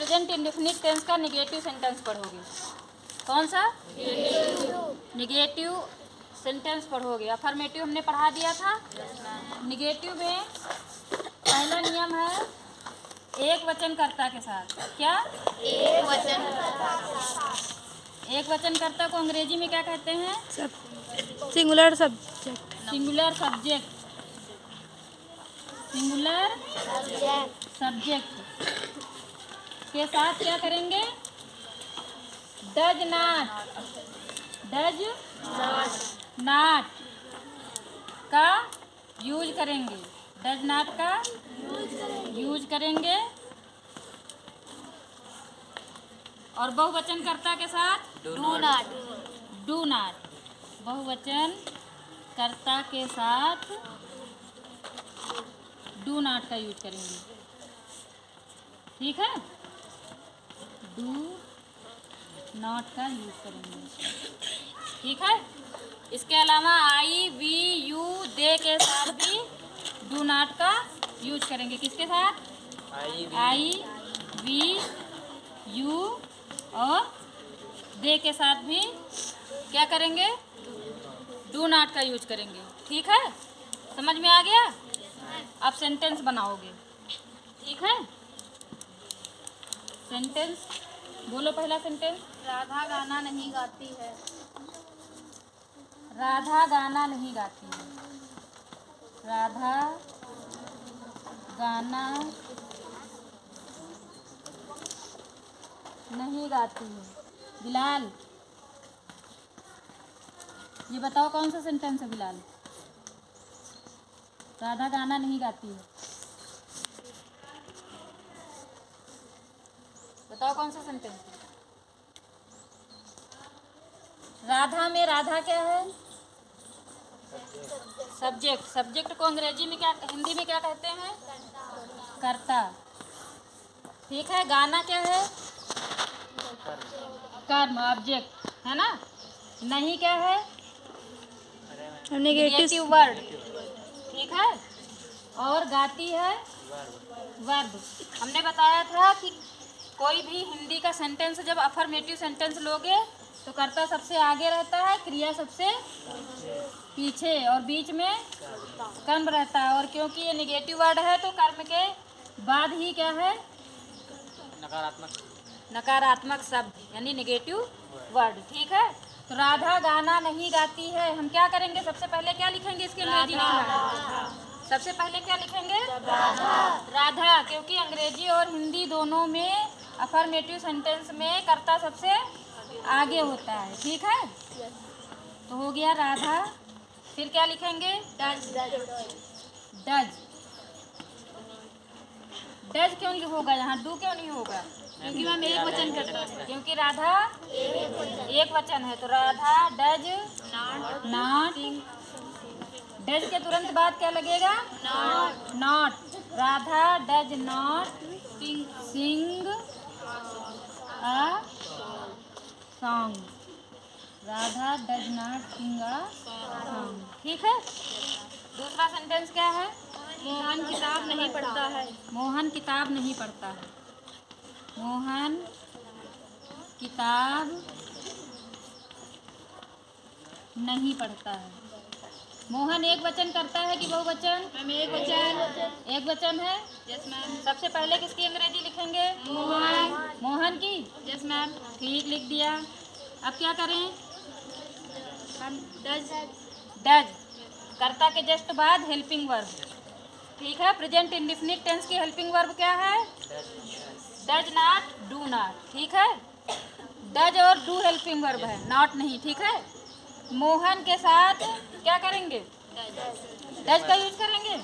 Present indefinite tense का negative sentence पढ़ोगे। कौन सा? निगेटिव सेंटेंस पढ़ोगे। अफर्मेटिव हमने पढ़ा दिया था। निगेटिव में पहला नियम है एक वचन कर्ता के साथ। क्या? एक वचन। एक वचन कर्ता को अंग्रेजी में क्या कहते हैं? Singular subject. Singular subject. Singular subject के साथ क्या करेंगे? डज नॉट का यूज करेंगे। डज नॉट का यूज करेंगे। और बहुवचन कर्ता के साथ डू नॉट। बहुवचन कर्ता के साथ डू नॉट का यूज करेंगे। ठीक है? डू नॉट का यूज करेंगे। ठीक है? इसके अलावा आई वी यू दे के साथ भी डू नॉट का यूज करेंगे। किसके साथ? आई वी यू और दे के साथ भी क्या करेंगे? डू नॉट का यूज करेंगे। ठीक है? समझ में आ गया? अब सेंटेंस बनाओगे। ठीक है? सेंटेंस बोलो। पहला सेंटेंस। राधा गाना नहीं गाती है। राधा गाना नहीं गाती है। राधा गाना नहीं गाती है। बिलाल, ये बताओ कौन सा सेंटेंस है बिलाल? राधा गाना नहीं गाती है। बताओ कौन सा सेंटेंस है? राधा में राधा क्या है? सब्जेक्ट। सब्जेक्ट को अंग्रेजी में क्या, हिंदी में क्या कहते हैं? कर्ता। ठीक है? गाना क्या है? कर्म, ऑब्जेक्ट है ना। नहीं क्या है? Negative word. ठीक है? और गाती है वर्ब। हमने बताया था कि कोई भी हिंदी का सेंटेंस जब अफर्मेटिव सेंटेंस लोगे तो कर्ता सबसे आगे रहता है, क्रिया सबसे पीछे और बीच में कर्म रहता है। और क्योंकि ये नेगेटिव वर्ड है तो कर्म के बाद ही क्या है? नकारात्मक शब्द यानी नेगेटिव वर्ड। ठीक है? तो राधा गाना नहीं गाती है। हम क्या करेंगे? सबसे पहले क्या लिखेंगे? इसके अंग्रेजी लिखना। सबसे पहले क्या लिखेंगे? राधा। क्योंकि अंग्रेजी और हिंदी दोनों में अफर्मेटिव सेंटेंस में कर्ता सबसे आगे होता है। ठीक है? तो हो गया राधा। फिर क्या लिखेंगे? डज। डज क्यों नहीं होगा यहाँ? डू क्यों नहीं होगा? क्योंकि मैम एक वचन करता है। क्योंकि राधा एक वचन है। तो राधा डज नॉट। डज के तुरंत बाद क्या लगेगा? Not. Radha does not sing a song. Radha does not sing a song. ठीक है? दूसरा सेंटेंस क्या है? मोहन किताब नहीं पढ़ता है। मोहन किताब नहीं पढ़ता है। मोहन किताब नहीं पढ़ता है। मोहन एक वचन करता है कि बहुवचन? मैम एक वचन। एक वचन है। Yes ma'am. सबसे पहले किसकी अंग्रेजी लिखेंगे? मोहन। मोहन की। Yes ma'am. ठीक, लिख दिया। अब क्या करें? Ma'am does. डज कर्ता के जस्ट बाद हेल्पिंग वर्ब। ठीक है? प्रेजेंट इंडेफिनिट टेंस की हेल्पिंग वर्ब क्या है? Does not, do not. ठीक है? डज और डू हेल्पिंग वर्ब है, नॉट नहीं। ठीक है? मोहन के साथ क्या करेंगे? डज का यूज करेंगे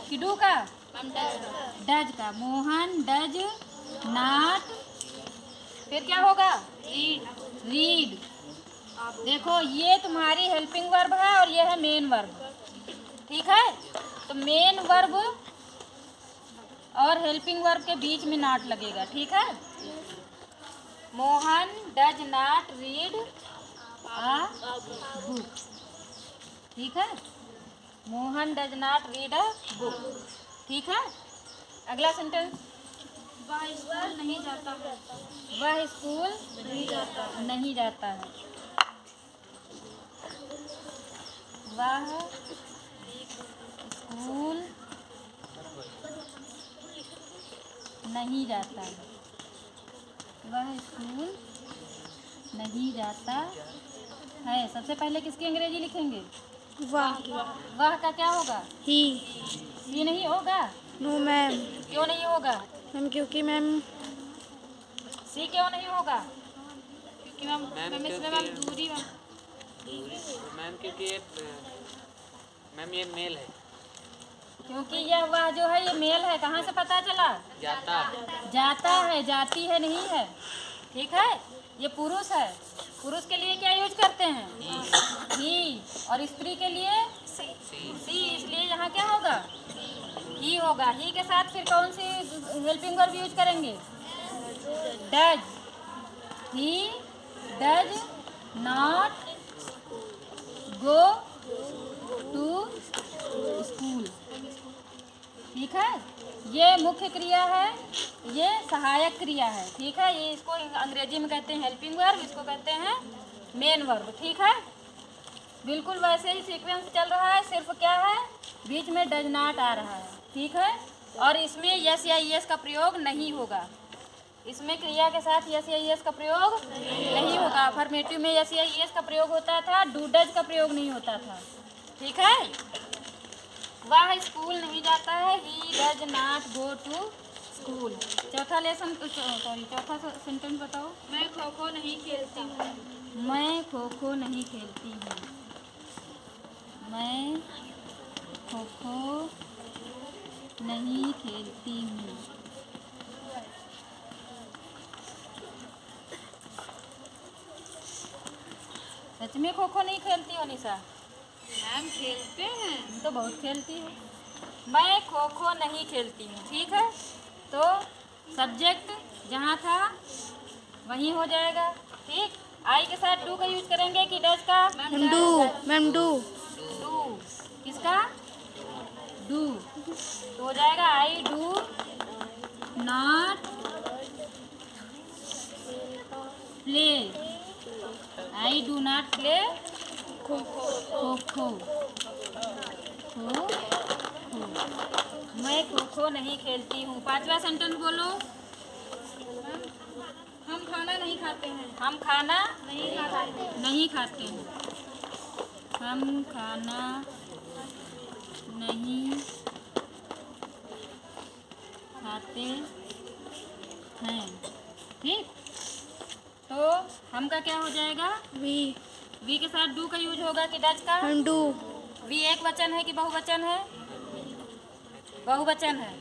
कि डू का? Ma'am does. डज का। Mohan does not. फिर क्या होगा? रीड। देखो ये तुम्हारी हेल्पिंग वर्ब है और ये है मेन वर्ब। ठीक है? तो मेन वर्ब और हेल्पिंग वर्ब के बीच में नॉट लगेगा। ठीक है? Mohan does not read a book. ठीक है? Mohan does not read a book. ठीक है? अगला सेंटेंस। वह स्कूल नहीं जाता है। वह स्कूल नहीं जाता है। नहीं जाता है। वह स्कूल नहीं जाता है। वह स्कूल नहीं जाता है। सबसे पहले किसकी अंग्रेजी लिखेंगे? वाह वह का क्या होगा? ही ये नहीं होगा। No ma'am. क्यों नहीं होगा? मैम क्योंकि मैम सी क्यों नहीं होगा? क्योंकि मैम इसमें मैम दूरी मैम मैम क्योंकि ये मैम ये मेल है। क्योंकि यह वह जो है ये मेल है। कहाँ से पता चला? जाता जाता है, जाती है नहीं है। ठीक है, ये पुरुष है। पुरुष के लिए क्या यूज करते हैं? ही। और स्त्री के लिए सी। इसलिए यहाँ क्या होगा? ही होगा। ही के साथ फिर कौन सी हेल्पिंग वर्ब यूज करेंगे? Does. He does not go to school. ठीक है, ये मुख्य क्रिया है, ये सहायक क्रिया है। ठीक है, ये इसको अंग्रेजी में कहते हैं हेल्पिंग वर्ब, इसको कहते हैं मेन वर्ब। ठीक है, बिल्कुल वैसे ही सीक्वेंस चल रहा है, सिर्फ क्या है बीच में डज नॉट आ रहा है। ठीक है, और इसमें यस या यस का प्रयोग नहीं होगा। इसमें क्रिया के साथ यस या यस का प्रयोग नहीं होगा। अफर्मेटिव में यस या यस का प्रयोग होता था, डू डज का प्रयोग नहीं होता था। ठीक है, वह स्कूल नहीं जाता है। He does not go to school. चौथा लेसन चौथा सेंटेंस बताओ। मैं खो खो नहीं खेलती हूँ। मैं खो खो नहीं खेलती हूँ। मैं खो खो नहीं खेलती हूँ। सच में खो खो नहीं खेलती हो निशा? मैम खेलते हैं। तो बहुत खेलती हूँ। मैं खो खो नहीं खेलती हूँ। ठीक है, तो सब्जेक्ट जहाँ था वहीं हो जाएगा। ठीक, आई के साथ डू का यूज करेंगे कि डज का? Ma'am do. Ma'am do. Do. किसका? डू। तो हो जाएगा I do not play. I do not play kho kho. मैं खो खो नहीं खेलती हूँ। पांचवा सेंटेंस बोलो। हम खाना नहीं खाते हैं। हम खाना नहीं खाते हैं। नहीं खाते हैं। हम खाना नहीं खाते हैं। ठीक, तो हम का क्या हो जाएगा? वी। वी के साथ डू का यूज होगा कि डज का? Ma'am do. वी एक वचन है कि बहुवचन है? बहुवचन है।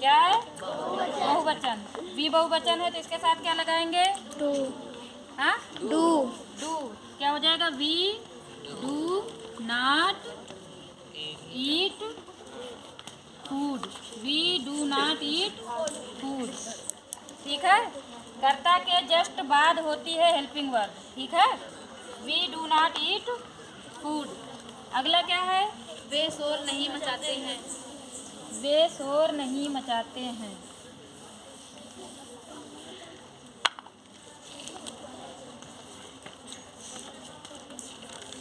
क्या है? बहुवचन। वी बहुवचन है तो इसके साथ क्या लगाएंगे? डू। हाँ, डू। डू। क्या हो जाएगा? We do not eat food. We do not eat food. ठीक है, कर्ता के जस्ट बाद होती है हेल्पिंग वर्ब। ठीक है, we do not eat food. अगला क्या है? वे शोर नहीं मचाते हैं। वे शोर नहीं मचाते हैं।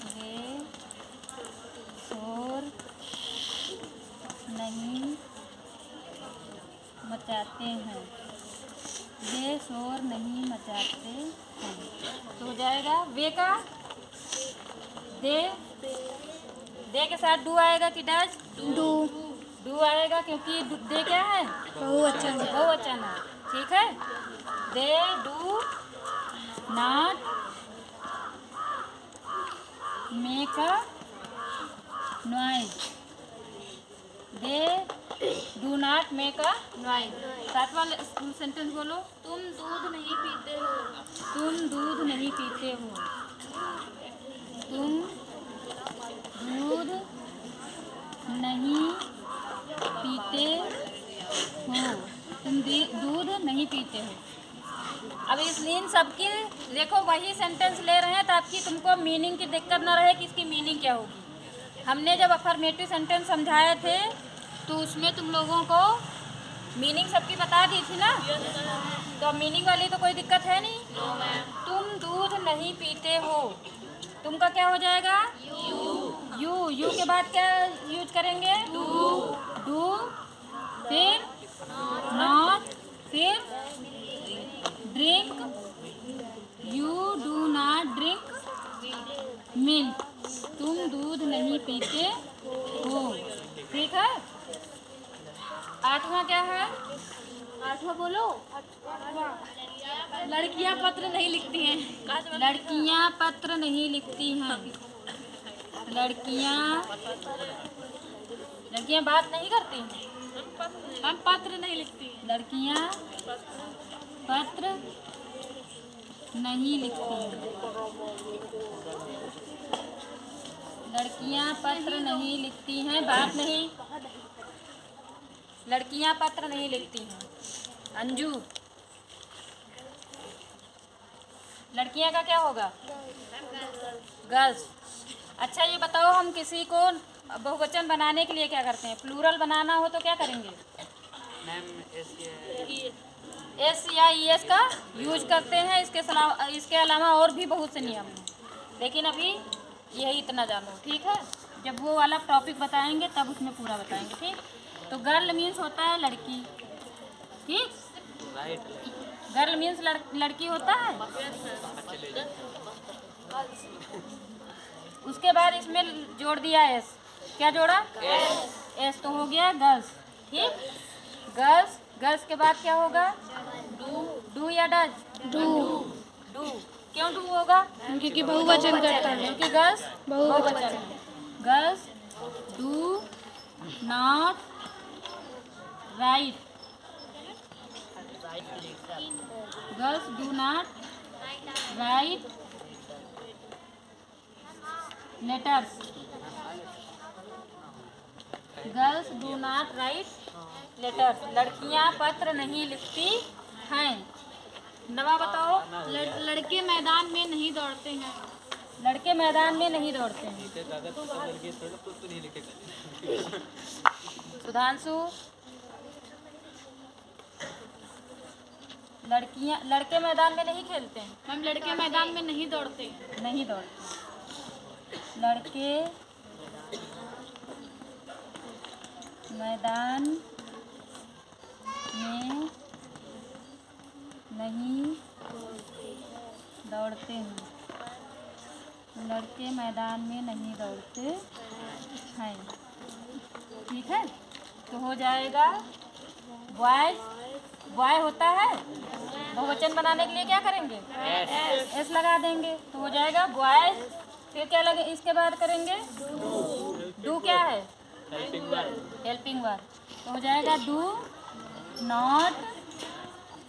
वे शोर नहीं मचाते हैं। वे शोर नहीं मचाते हैं। तो हो जाएगा वे का दे। दे के साथ डू आएगा कि डज? डू। डू आएगा क्योंकि दे क्या है? बहुवचन। बहुवचन है। ठीक है, they do not make a noise. They do not make a noise. सातवां सेंटेंस बोलो। तुम दूध नहीं पीते हो। तुम दूध नहीं पीते हो। तुम दूध नहीं पीते हो। तुम दूध नहीं पीते हो। अब इन सबकी देखो वही सेंटेंस ले रहे हैं ताकि तुमको मीनिंग की दिक्कत ना रहे कि इसकी मीनिंग क्या होगी। हमने जब अफर्मेटिव सेंटेंस समझाए थे तो उसमें तुम लोगों को मीनिंग सबकी बता दी थी ना, तो अब मीनिंग वाली तो कोई दिक्कत है नहीं। तुम दूध नहीं पीते हो, तुम का क्या हो जाएगा? यू के बाद क्या यूज करेंगे? डू, फिर नॉट, फिर drink. You do not drink milk, तुम दूध नहीं पीते हो। ठीक है। 8वां क्या है? 8वां बोलो। लड़कियां पत्र नहीं लिखती हैं। लड़कियां पत्र नहीं लिखती हैं। लड़कियां बात नहीं करती हैं। हम पत्र नहीं लिखती हैं। लड़कियां पत्र नहीं लिखती हैं। लड़कियां पत्र नहीं लिखती हैं, बात नहीं। लड़कियां पत्र नहीं लिखती हैं। अंजू, लड़कियां का क्या होगा? गर्ल्स। अच्छा ये बताओ, हम किसी को बहुवचन बनाने के लिए क्या करते हैं? प्लूरल बनाना हो तो क्या करेंगे? मैम एस या ई एस का यूज करते हैं। इसके अलावा और भी बहुत से नियम हैं, लेकिन अभी यही इतना जानो। ठीक है, जब वो वाला टॉपिक बताएंगे तब उसमें पूरा बताएंगे। ठीक, तो गर्ल मीन्स होता है लड़की। ठीक, राइट। गर्ल मीन्स लड़की होता है। उसके बाद इसमें जोड़ दिया एस। क्या जोड़ा? एस तो हो गया गर्ल्स। ठीक, गर्ल्स के बाद क्या होगा? डू या डज? डू, क्यों डू होगा? क्योंकि बहुवचन करता है। क्योंकि गर्ल्स बहुवचन। Girls do not right. Girls do not write letters. Girls do not write letters. लड़कियां पत्र नहीं लिखती हैं। नवा बताओ। लड़के मैदान में नहीं दौड़ते हैं। लड़के मैदान में नहीं दौड़ते हैं। सुधांशु, लड़के मैदान में नहीं खेलते हैं। हम लड़के मैदान में नहीं दौड़ते हैं। नहीं दौड़ते। लड़के मैदान में नहीं दौड़ते हैं। लड़के मैदान में नहीं दौड़ते हैं। ठीक है, तो हो जाएगा बॉय होता है। बहुवचन बनाने के लिए क्या करेंगे? एस लगा देंगे, तो हो जाएगा बॉयज। फिर क्या लगे इसके बाद करेंगे? डू क्या है? Helping verb. तो हो जाएगा डू नॉट,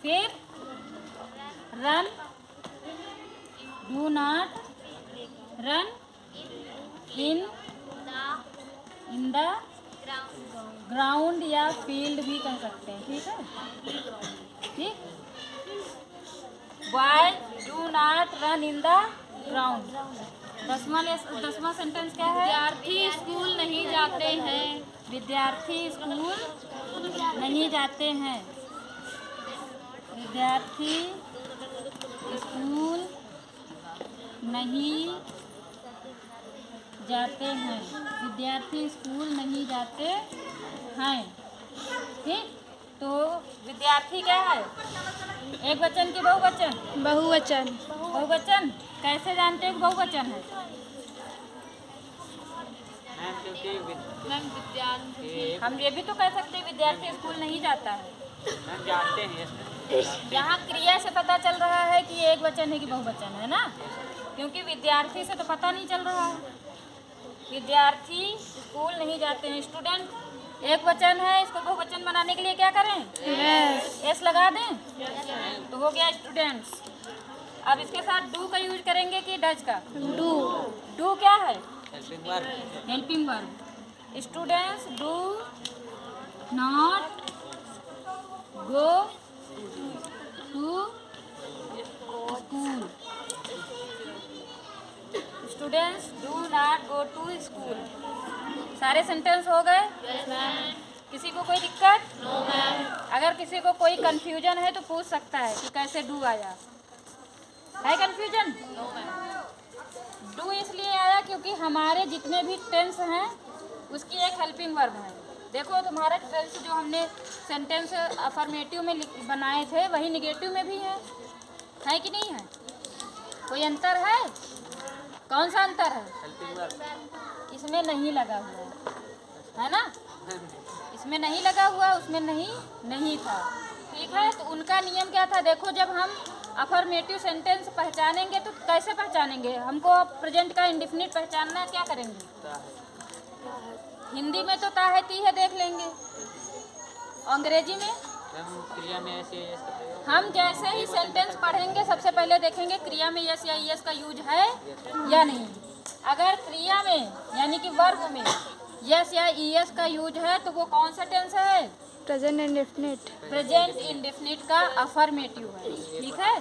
फिर run. Do not run in the ground या फील्ड भी कर सकते हैं। ठीक है, ठीक। Boy do not run in the ground. 10वां सेंटेंस क्या है? विद्यार्थी स्कूल नहीं जाते हैं। विद्यार्थी स्कूल नहीं जाते हैं। विद्यार्थी स्कूल नहीं जाते हैं। विद्यार्थी स्कूल नहीं जाते हैं। ठीक, तो विद्यार्थी क्या है? एक वचन की बहुवचन? बहुवचन। बहुवचन कैसे जानते हो कि बहुवचन है? मैम क्योंकि मैम विद्यार्थी हम ये भी तो कह सकते हैं विद्यार्थी स्कूल नहीं जाता है। मैम जानते हैं यहाँ क्रिया से पता चल रहा है कि ये एक वचन है कि बहुवचन है ना, क्योंकि विद्यार्थी से तो पता नहीं चल रहा है। विद्यार्थी स्कूल नहीं जाते हैं। स्टूडेंट एक वचन है, इसको बहुवचन बनाने के लिए क्या करें? एस लगा दें, तो हो गया स्टूडेंट्स। अब इसके साथ डू का यूज करेंगे कि डज का? डू क्या है? Helping verb. Students do not go to school. Students do not go to school. सारे सेंटेंस हो गए? किसी को कोई दिक्कत? अगर किसी को कोई कंफ्यूजन है तो पूछ सकता है कि कैसे डू आया है। कंफ्यूजन डू इसलिए आया क्योंकि हमारे जितने भी टेंस हैं उसकी एक हेल्पिंग वर्ब है। देखो तुम्हारा टेंस जो हमने सेंटेंस अफर्मेटिव में बनाए थे वही निगेटिव में भी है कि नहीं है? कोई अंतर है? कौन सा अंतर है? हेल्पिंग वर्ब इसमें नहीं लगा हुआ है ना, इसमें नहीं लगा हुआ, उसमें नहीं था। ठीक है, तो उनका नियम क्या था? देखो जब हम अफर्मेटिव सेंटेंस पहचानेंगे तो कैसे पहचानेंगे? हमको प्रेजेंट का इंडेफिनिट पहचानना है, क्या करेंगे? हिंदी में तो ता है ती है देख लेंगे, अंग्रेजी में मैम क्रिया में ऐसे इसका प्रयोग हम जैसे ही सेंटेंस पढ़ेंगे सबसे पहले देखेंगे क्रिया में यस या ईएस का यूज है या नहीं। अगर क्रिया में यानी कि वर्ब में यस या ईएस का यूज है तो वो कौन सा टेंस है? Present indefinite. प्रेजेंट इंडेफिनिट का अफर्मेटिव है। ठीक है,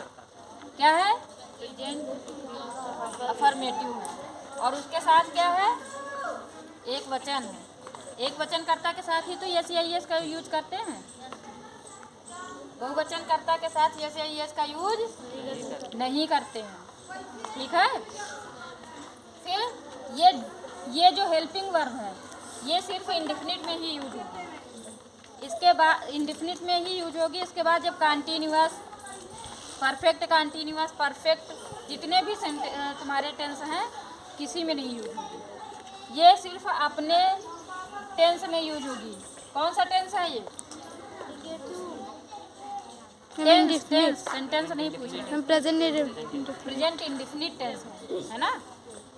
क्या है? अफर्मेटिव है। और उसके साथ क्या है? एक वचन है। एक वचन कर्ता के साथ ही तो यस या ईएस का यूज करते हैं। बहुवचन कर्ता के साथ यस या ईएस का यूज नहीं करते हैं। ठीक है, फिर ये जो हेल्पिंग वर्ब है ये सिर्फ इंडेफिनिट में ही यूज होगी। इसके बाद इंडेफिनिट में ही यूज होगी। इसके बाद जब कंटीन्यूअस, परफेक्ट कंटीन्यूअस, परफेक्ट जितने भी तुम्हारे टेंस हैं किसी में नहीं यूज होगी। ये सिर्फ अपने टेंस में यूज होगी। कौन सा टेंस है ये? टेंस सेंटेंस नहीं पूछे, हम प्रेजेंट प्रेजेंट इंडेफिनिट टेंस है ना।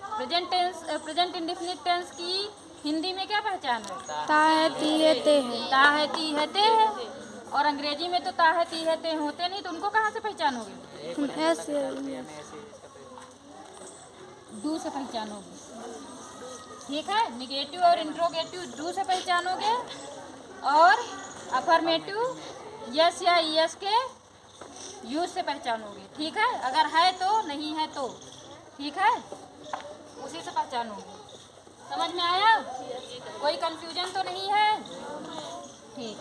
Present tense, present indefinite tense की हिंदी में क्या पहचान है? ता है ती है ते है। ता है ती है ते है। और अंग्रेजी में तो ता है ती है ते होते नहीं, तो उनको कहाँ से पहचानोगे? हम ऐसे क्रिया में ऐसे इसका प्रयोग डू से पहचानोगे। ठीक है, निगेटिव और इंट्रोगेटिव डू से पहचानोगे और अफर्मेटिव यस या ईएस के यूज से पहचानोगे। ठीक है, अगर है तो, नहीं है तो। ठीक है, उसी से पहचानोगे। समझ में आया? कोई कंफ्यूजन तो नहीं है? ठीक।